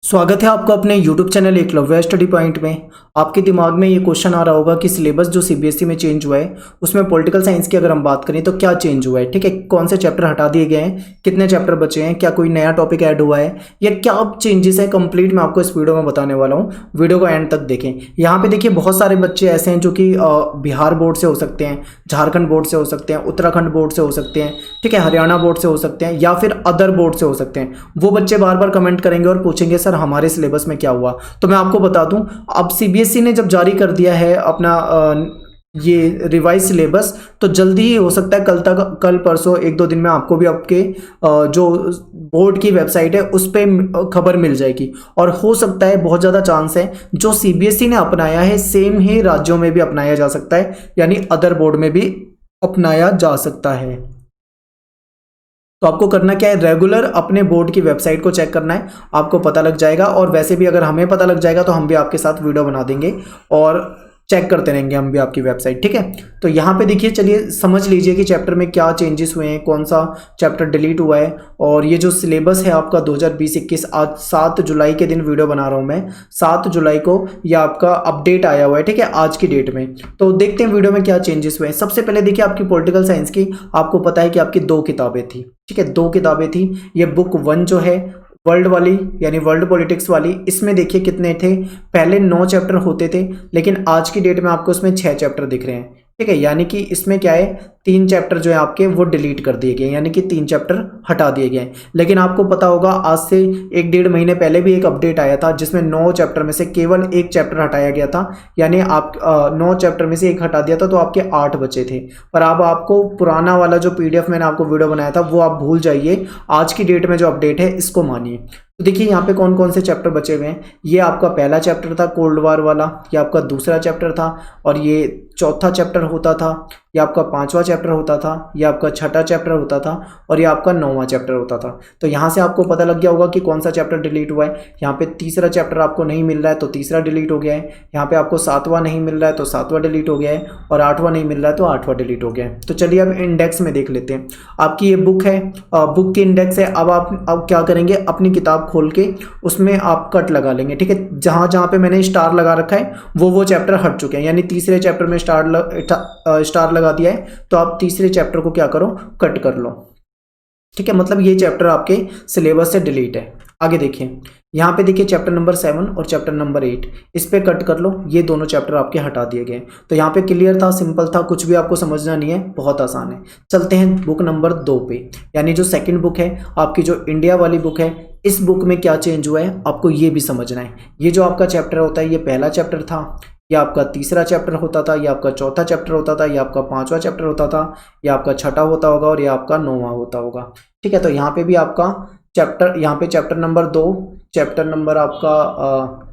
स्वागत है आपका अपने YouTube channel Eklavya study point में। आपके दिमाग में ये क्वेश्चन आ रहा होगा कि सिलेबस जो सीबीएसई में चेंज हुआ है उसमें पॉलिटिकल साइंस की अगर हम बात करें तो क्या चेंज हुआ है, ठीक है। कौन से चैप्टर हटा दिए गए हैं, कितने चैप्टर बचे हैं, क्या कोई नया टॉपिक ऐड हुआ है या क्या चेंजेस है, कंप्लीट मैं आपको इस वीडियो में बताने वाला हूँ। वीडियो को एंड तक देखें। यहाँ पे देखिए बहुत सारे बच्चे ऐसे हैं जो कि बिहार बोर्ड से हो सकते हैं, झारखंड बोर्ड से हो सकते हैं, उत्तराखंड बोर्ड से हो सकते हैं, ठीक है, हरियाणा बोर्ड से हो सकते हैं या फिर अदर बोर्ड से हो सकते हैं। वो बच्चे बार बार कमेंट करेंगे और पूछेंगे सर हमारे सिलेबस में क्या हुआ। तो मैं आपको बता दूं, अब सीबीएसई ने जब जारी कर दिया है अपना ये रिवाइज सिलेबस, तो जल्दी ही हो सकता है कल तक, कल परसों एक दो दिन में आपको भी आपके जो बोर्ड की वेबसाइट है उस पर खबर मिल जाएगी। और हो सकता है, बहुत ज़्यादा चांस है, जो सीबीएसई ने अपनाया है सेम ही राज्यों में भी अपनाया जा सकता है, यानी अदर बोर्ड में भी अपनाया जा सकता है। तो आपको करना क्या है, रेगुलर अपने बोर्ड की वेबसाइट को चेक करना है, आपको पता लग जाएगा। और वैसे भी अगर हमें पता लग जाएगा तो हम भी आपके साथ वीडियो बना देंगे और चेक करते रहेंगे हम भी आपकी वेबसाइट, ठीक है। तो यहाँ पे देखिए, चलिए समझ लीजिए कि चैप्टर में क्या चेंजेस हुए हैं, कौन सा चैप्टर डिलीट हुआ है। और ये जो सिलेबस है आपका 2020-21, आज 7 जुलाई के दिन वीडियो बना रहा हूँ मैं, 7 जुलाई को ये आपका अपडेट आया हुआ है, ठीक है, आज की डेट में। तो देखते हैं वीडियो में क्या चेंजेस हुए हैं। सबसे पहले देखिए, आपकी पॉलिटिकल साइंस की आपको पता है कि आपकी 2 किताबें थी, ठीक है, 2 किताबें थी। ये बुक 1 जो है वर्ल्ड वाली, यानी वर्ल्ड पॉलिटिक्स वाली, इसमें देखिए कितने थे, पहले 9 चैप्टर होते थे, लेकिन आज की डेट में आपको इसमें 6 चैप्टर दिख रहे हैं, ठीक है। यानी कि इसमें क्या है, 3 चैप्टर जो है आपके वो डिलीट कर दिए गए, यानी कि 3 चैप्टर हटा दिए गए। लेकिन आपको पता होगा आज से 1-1.5 महीने पहले भी एक अपडेट आया था जिसमें 9 चैप्टर में से केवल 1 चैप्टर हटाया गया था, यानी आप 9 चैप्टर में से 1 हटा दिया था तो आपके 8 बचे थे। पर अब आपको पुराना वाला जो पीडीएफ मैंने आपको वीडियो बनाया था वो आप भूल जाइए, आज की डेट में जो अपडेट है इसको मानिए। तो देखिए यहाँ पे कौन कौन से चैप्टर बचे हुए हैं। ये आपका पहला चैप्टर था कोल्ड वार वाला, ये आपका दूसरा चैप्टर था, और ये चौथा चैप्टर होता था, ये आपका 5वां चैप्टर होता था, ये आपका 6ठा चैप्टर होता था, और ये आपका 9वां चैप्टर होता था। तो यहाँ से आपको पता लग गया होगा कि कौन सा चैप्टर डिलीट हुआ है। यहाँ पे तीसरा चैप्टर आपको नहीं मिल रहा है तो तीसरा डिलीट हो गया है, यहाँ पे आपको 7वां नहीं मिल रहा है तो 7वां डिलीट हो गया है, और 8वां नहीं मिल रहा है तो 8वां डिलीट हो गया है। तो चलिए अब इंडेक्स में देख लेते हैं। आपकी ये बुक है, बुक की इंडेक्स है। अब क्या करेंगे, अपनी किताब खोल के उसमें आप कट लगा लेंगे, ठीक है। जहाँ जहाँ पे मैंने स्टार लगा रखा है वो चैप्टर हट चुके हैं, यानी तीसरे चैप्टर में स्टार लगा दिया है तो आप तीसरे चैप्टर को क्या करो, कट कर लो, ठीक है। मतलब ये चैप्टर आपके सिलेबस से डिलीट है। आगे देखिए, यहाँ पे देखिए चैप्टर नंबर 7 और चैप्टर नंबर 8, इस पे कट कर लो, ये दोनों चैप्टर आपके हटा दिए गए। तो यहाँ पे क्लियर था, सिंपल था, कुछ भी आपको समझना नहीं है, बहुत आसान है। चलते हैं बुक नंबर 2 पे, यानी जो सेकंड बुक है आपकी, जो इंडिया वाली बुक है, इस बुक में क्या चेंज हुआ है आपको ये भी समझना है। ये जो आपका चैप्टर होता है, ये पहला चैप्टर था, ये आपका तीसरा चैप्टर होता था, ये आपका चौथा चैप्टर होता था, ये आपका 5वां चैप्टर होता था, ये आपका 6ठा होता होगा, और ये आपका 9वां होता होगा, ठीक है। तो यहाँ पे भी आपका चैप्टर, यहाँ पे चैप्टर नंबर 2, चैप्टर नंबर आपका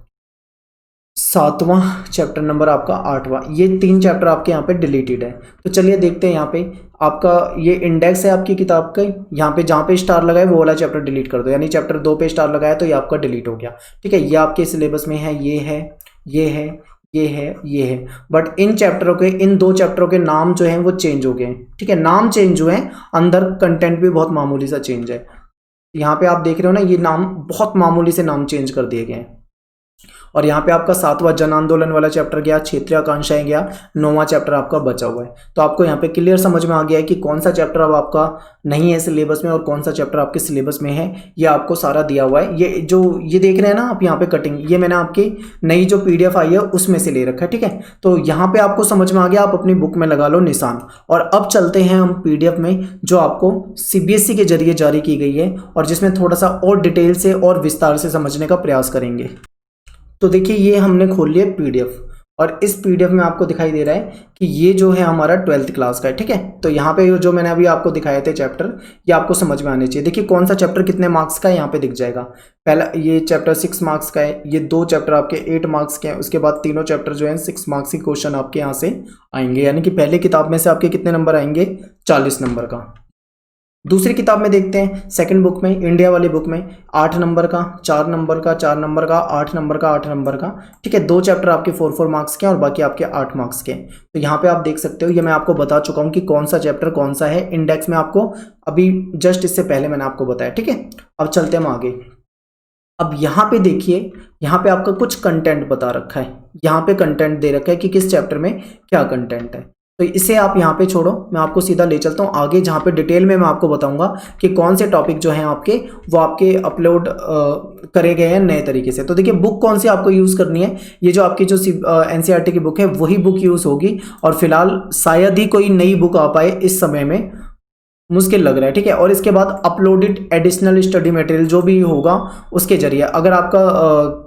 7वां, चैप्टर नंबर आपका 8वां, ये 3 चैप्टर आपके यहाँ पे डिलीटेड है। तो चलिए देखते हैं, यहाँ पे आपका ये इंडेक्स है आपकी किताब का, यहाँ पे जहाँ पे स्टार लगाए वो वाला चैप्टर डिलीट कर दो, यानी चैप्टर 2 पे स्टार लगाया तो ये आपका डिलीट हो गया, ठीक है। ये आपके सिलेबस में है, ये है, ये है, ये है, ये है। बट इन चैप्टरों के, इन 2 चैप्टरों के नाम जो हैं वो चेंज हो गए हैं, ठीक है। नाम चेंज हुए हैं, अंदर कंटेंट भी बहुत मामूली सा चेंज है। यहाँ पे आप देख रहे हो ना, ये नाम बहुत मामूली से नाम चेंज कर दिए गए हैं। और यहाँ पे आपका 7वां जन आंदोलन वाला चैप्टर गया, क्षेत्रीय आकांक्षाएं गया, 9वां चैप्टर आपका बचा हुआ है। तो आपको यहाँ पे क्लियर समझ में आ गया है कि कौन सा चैप्टर अब आपका नहीं है सिलेबस में और कौन सा चैप्टर आपके सिलेबस में है, ये आपको सारा दिया हुआ है। ये जो ये देख रहे हैं ना आप यहाँ पे कटिंग, ये मैंने आपकी नई जो PDF आई है उसमें से ले रखा है, ठीक है। तो यहाँ पे आपको समझ में आ गया, आप अपनी बुक में लगा लो निशान। और अब चलते हैं हम PDF में, जो आपको CBSE के जरिए जारी की गई है और जिसमें थोड़ा सा और डिटेल से और विस्तार से समझने का प्रयास करेंगे। तो देखिए, ये हमने खोल लिया PDF, और इस PDF में आपको दिखाई दे रहा है कि ये जो है हमारा 12th क्लास का है, ठीक है। तो यहाँ पे जो मैंने अभी आपको दिखाए थे चैप्टर, ये आपको समझ में आने चाहिए। देखिए कौन सा चैप्टर कितने मार्क्स का है, यहाँ पे दिख जाएगा। पहला ये चैप्टर 6 मार्क्स का है, ये 2 चैप्टर आपके 8 मार्क्स के हैं, उसके बाद तीनों चैप्टर जो हैं 6 मार्क्स के क्वेश्चन आपके यहाँ से आएंगे, यानी कि पहले किताब में से आपके कितने नंबर आएंगे, 40 नंबर का। दूसरी किताब में देखते हैं, सेकंड बुक में, इंडिया वाली बुक में, 8 नंबर का, 4 नंबर का, 4 नंबर का, 8 नंबर का, 8 नंबर का, ठीक है। 2 चैप्टर आपके 4 मार्क्स के हैं और बाकी आपके 8 मार्क्स के हैं। तो यहाँ पे आप देख सकते हो, ये मैं आपको बता चुका हूँ कि कौन सा चैप्टर कौन सा है, इंडेक्स में आपको अभी जस्ट इससे पहले मैंने आपको बताया, ठीक है। अब चलते हम आगे। अब यहाँ पे देखिए, यहाँ पे आपका कुछ कंटेंट बता रखा है, यहाँ पे कंटेंट दे रखा है कि किस चैप्टर में क्या कंटेंट है। तो इसे आप यहाँ पे छोड़ो, मैं आपको सीधा ले चलता हूँ आगे, जहाँ पे डिटेल में मैं आपको बताऊंगा कि कौन से टॉपिक जो हैं आपके वो आपके अपलोड करे गए हैं नए तरीके से। तो देखिए बुक कौन सी आपको यूज़ करनी है, ये जो आपकी जो एनसीईआरटी की बुक है वही बुक यूज़ होगी, और फिलहाल शायद ही कोई नई बुक आ पाए इस समय में, मुश्किल लग रहा है, ठीक है। और इसके बाद अपलोडेड एडिशनल स्टडी मटेरियल जो भी होगा उसके जरिए, अगर आपका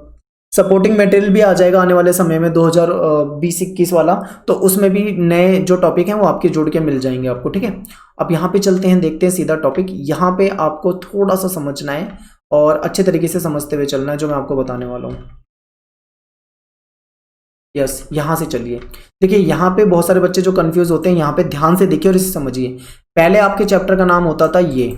सपोर्टिंग मटेरियल भी आ जाएगा आने वाले समय में 2020-21 वाला, तो उसमें भी नए जो टॉपिक हैं वो आपके जुड़ के मिल जाएंगे आपको, ठीक है। अब यहाँ पे चलते हैं, देखते हैं सीधा टॉपिक। यहाँ पे आपको थोड़ा सा समझना है और अच्छे तरीके से समझते हुए चलना है जो मैं आपको बताने वाला हूँ। यस, यहाँ से चलिए। देखिए यहाँ पे बहुत सारे बच्चे जो कंफ्यूज होते हैं, यहाँ पे ध्यान से देखिए और इसे समझिए। पहले आपके चैप्टर का नाम होता था ये,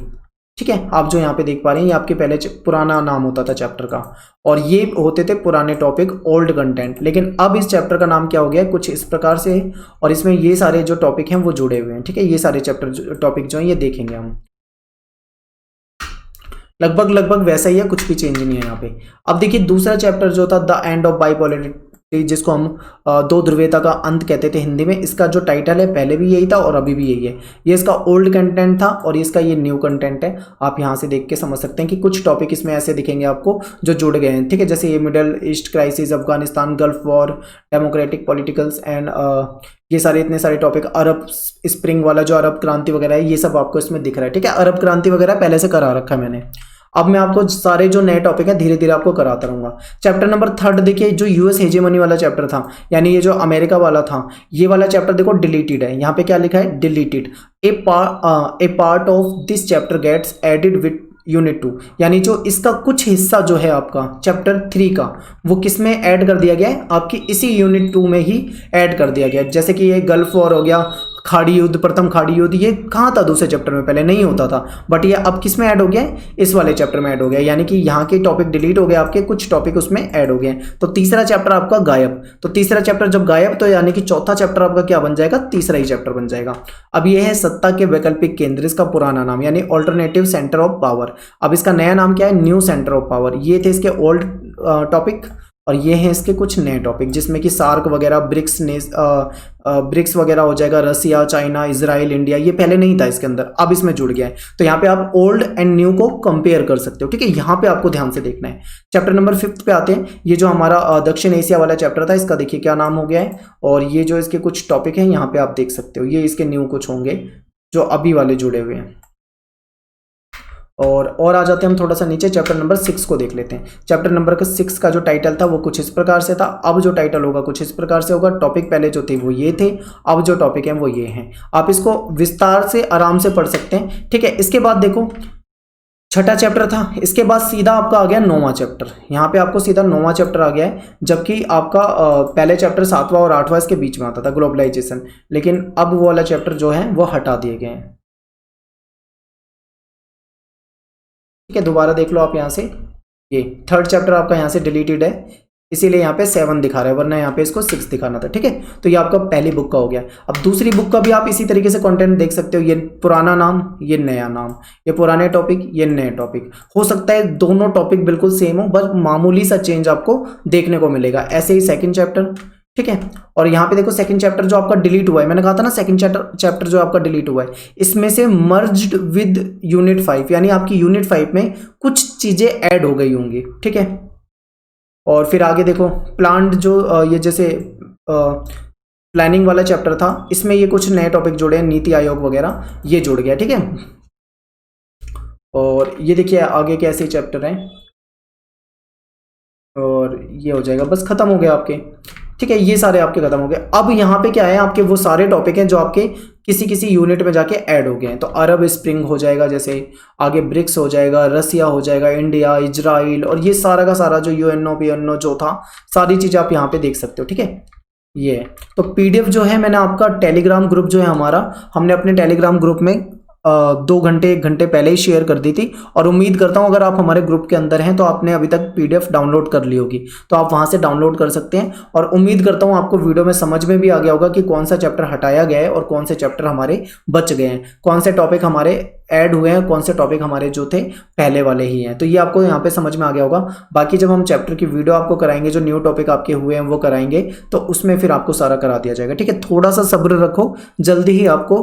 ठीक है, आप जो यहाँ पे देख पा रहे हैं ये आपके पहले पुराना नाम होता था चैप्टर का, और ये होते थे पुराने टॉपिक, ओल्ड कंटेंट। लेकिन अब इस चैप्टर का नाम क्या हो गया है, कुछ इस प्रकार से है, और इसमें ये सारे जो टॉपिक हैं वो जुड़े हुए हैं, ठीक है। ये सारे चैप्टर टॉपिक जो हैं ये देखेंगे हम, लगभग वैसा ही है, कुछ भी चेंज नहीं है यहाँ पे। अब देखिए दूसरा चैप्टर जो था द एंड ऑफ बाइपोलरिटी, जिसको हम दो ध्रुवीयता का अंत कहते थे हिंदी में, इसका जो टाइटल है पहले भी यही था और अभी भी यही है। ये इसका ओल्ड कंटेंट था और इसका ये न्यू कंटेंट है। आप यहाँ से देख के समझ सकते हैं कि कुछ टॉपिक इसमें ऐसे दिखेंगे आपको जो जुड़ गए हैं, ठीक है। जैसे ये middle east crisis, Afghanistan, gulf war, democratic politicals and ये सारे इतने सारे टॉपिक, अरब स्प्रिंग वाला जो अरब क्रांति वगैरह है, ये सब आपको इसमें दिख रहा है, ठीक है। अरब क्रांति वगैरह पहले से करा रखा है मैंने। अब मैं आपको सारे जो नए टॉपिक है धीरे धीरे आपको कराता रहूंगा। चैप्टर नंबर 3 देखिए, जो यूएस हेजेमनी वाला चैप्टर था, यानी ये जो अमेरिका वाला था, ये वाला चैप्टर देखो डिलीटेड है। यहाँ पे क्या लिखा है, deleted. A part of this chapter gets added with unit 2, यानी जो इसका कुछ हिस्सा जो है आपका चैप्टर 3 का, वो किस में ऐड कर दिया गया है, आपकी इसी यूनिट 2 में ही ऐड कर दिया गया है। जैसे कि ये गल्फ वॉर हो गया, खाड़ी युद्ध, प्रथम खाड़ी युद्ध, ये कहाँ था, दूसरे चैप्टर में, पहले नहीं होता था, बट ये अब किस में ऐड हो गया है, इस वाले चैप्टर में ऐड हो गया। यानी कि यहाँ के टॉपिक डिलीट हो गए, आपके कुछ टॉपिक उसमें ऐड हो गए। तो तीसरा चैप्टर आपका गायब। तो तीसरा चैप्टर जब गायब, तो यानी कि चौथा चैप्टर आपका क्या बन जाएगा, तीसरा ही चैप्टर बन जाएगा। अब ये है सत्ता के वैकल्पिक केंद्र, इसका पुराना नाम, यानी ऑल्टरनेटिव सेंटर ऑफ पावर। अब इसका नया नाम क्या है, न्यू सेंटर ऑफ पावर। ये थे इसके ओल्ड टॉपिक, और ये हैं इसके कुछ नए टॉपिक, जिसमें कि सार्क वगैरह, ब्रिक्स वगैरह हो जाएगा, रसिया, चाइना, इजराइल, इंडिया, ये पहले नहीं था इसके अंदर, अब इसमें जुड़ गया है। तो यहाँ पे आप ओल्ड एंड न्यू को कंपेयर कर सकते हो, ठीक है। यहाँ पे आपको ध्यान से देखना है। चैप्टर नंबर 5 पे आते हैं। ये जो हमारा दक्षिण एशिया वाला चैप्टर था, इसका देखिए क्या नाम हो गया है, और ये जो इसके कुछ टॉपिक हैं यहाँ पे आप देख सकते हो, ये इसके न्यू कुछ होंगे जो अभी वाले जुड़े हुए हैं। और आ जाते हैं हम थोड़ा सा नीचे, चैप्टर नंबर 6 को देख लेते हैं। चैप्टर नंबर 6 का जो टाइटल था वो कुछ इस प्रकार से था, अब जो टाइटल होगा कुछ इस प्रकार से होगा। टॉपिक पहले जो थे वो ये थे, अब जो टॉपिक हैं वो ये हैं। आप इसको विस्तार से आराम से पढ़ सकते हैं, ठीक है। इसके बाद देखो, छठा चैप्टर था, इसके बाद सीधा आपका आ गया 9वां चैप्टर। यहाँ पे आपको सीधा 9वां चैप्टर आ गया है, जबकि आपका पहले चैप्टर 7वां और 8वां इसके बीच में आता था, ग्लोबलाइजेशन। लेकिन अब वो वाला चैप्टर जो है वो हटा दिए गए हैं, ठीक है। दोबारा देख लो आप यहाँ से, ये 3rd चैप्टर आपका यहाँ से डिलीटेड है, इसीलिए यहाँ पे 7 दिखा रहा है, वरना यहाँ पे इसको 6 दिखाना था, ठीक है। तो ये आपका पहली बुक का हो गया। अब दूसरी बुक का भी आप इसी तरीके से कंटेंट देख सकते हो, ये पुराना नाम, ये नया नाम, ये पुराने टॉपिक, ये नए टॉपिक। हो सकता है दोनों टॉपिक बिल्कुल सेम हो, बस मामूली सा चेंज आपको देखने को मिलेगा। ऐसे ही 2nd चैप्टर, ठीक है। और यहाँ पे देखो 2nd चैप्टर जो आपका डिलीट हुआ है, मैंने कहा था ना 2nd चैप्टर जो आपका डिलीट हुआ है, इसमें से मर्ज्ड विद यूनिट 5, यानी आपकी यूनिट 5 में कुछ चीजें ऐड हो गई होंगी, ठीक है। और फिर आगे देखो, प्लान्ड जो ये जैसे प्लानिंग वाला चैप्टर था, इसमें ये कुछ नए टॉपिक जुड़े हैं, नीति आयोग वगैरह, ये जुड़ गया, ठीक है। और ये देखिए आगे के ऐसे चैप्टर हैं, और ये हो जाएगा, बस खत्म हो गया आपके, ठीक है। ये सारे आपके खत्म हो गए। अब यहाँ पे क्या है, आपके वो सारे टॉपिक हैं जो आपके किसी किसी यूनिट में जाके ऐड हो गए हैं। तो अरब स्प्रिंग हो जाएगा, जैसे आगे ब्रिक्स हो जाएगा, रसिया हो जाएगा, इंडिया, इजराइल, और ये सारा का सारा जो यूएनओ पीएनओ जो था, सारी चीज़ें आप यहाँ पे देख सकते हो, ठीक है। ये तो पीडीएफ जो है, मैंने आपका टेलीग्राम ग्रुप जो है हमारा, हमने अपने टेलीग्राम ग्रुप में 2 घंटे 1 घंटे पहले ही शेयर कर दी थी। और उम्मीद करता हूँ अगर आप हमारे ग्रुप के अंदर हैं तो आपने अभी तक PDF डाउनलोड कर ली होगी, तो आप वहाँ से डाउनलोड कर सकते हैं। और उम्मीद करता हूँ आपको वीडियो में समझ में भी आ गया होगा कि कौन सा चैप्टर हटाया गया है और कौन से चैप्टर हमारे बच गए हैं, कौन से टॉपिक हमारे ऐड हुए हैं, कौन से टॉपिक हमारे जो थे पहले वाले ही हैं। तो ये आपको यहाँ पे समझ में आ गया होगा। बाकी जब हम चैप्टर की वीडियो आपको कराएंगे, जो न्यू टॉपिक आपके हुए हैं वो कराएंगे, तो उसमें फिर आपको सारा करा दिया जाएगा। ठीक है, थोड़ा सा सब्र रखो, जल्दी ही आपको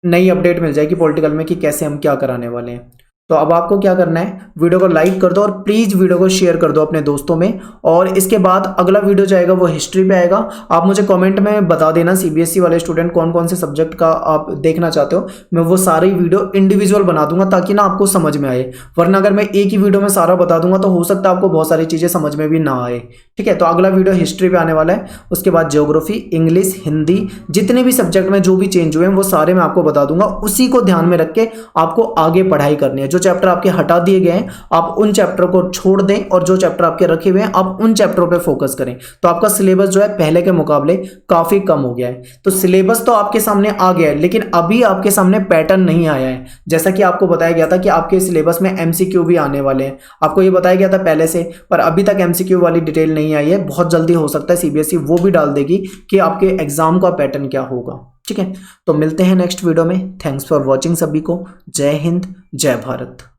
नई अपडेट मिल जाएगी पॉलिटिकल में कि कैसे हम क्या कराने वाले हैं। तो अब आपको क्या करना है, वीडियो को लाइक कर दो और प्लीज़ वीडियो को शेयर कर दो अपने दोस्तों में। और इसके बाद अगला वीडियो जाएगा वो हिस्ट्री पे आएगा। आप मुझे कमेंट में बता देना CBSE वाले स्टूडेंट कौन कौन से सब्जेक्ट का आप देखना चाहते हो, मैं वो सारी वीडियो इंडिविजुअल बना दूंगा ताकि ना आपको समझ में आए। वरना अगर मैं एक ही वीडियो में सारा बता दूंगा तो हो सकता है आपको बहुत सारी चीज़ें समझ में भी ना आए। ठीक है, तो अगला वीडियो हिस्ट्री पे आने वाला है, उसके बाद ज्योग्राफी, इंग्लिश, हिंदी, जितने भी सब्जेक्ट में जो भी चेंज हुए हैं वो सारे मैं आपको बता दूंगा। उसी को ध्यान में रख के आपको आगे पढ़ाई करनी है। जो चैप्टर आपके हटा दिए गए हैं आप उन चैप्टर को छोड़ दें और जो चैप्टर आपके रखे हुए हैं आप उन चैप्टरों पे फोकस करें। तो आपका सिलेबस जो है पहले के मुकाबले काफी कम हो गया है। तो सिलेबस तो आपके सामने आ गया है, लेकिन अभी आपके सामने पैटर्न नहीं आया है। जैसा कि आपको बताया गया था कि आपके सिलेबस में MCQ भी आने वाले हैं, आपको ये बताया गया था पहले से, पर अभी तक MCQ वाली डिटेल नहीं आई है। बहुत जल्दी हो सकता है CBSE वो भी डाल देगी कि आपके एग्जाम का पैटर्न क्या होगा। ठीक है, तो मिलते हैं नेक्स्ट वीडियो में। थैंक्स फॉर वॉचिंग सभी को। जय हिंद, जय भारत।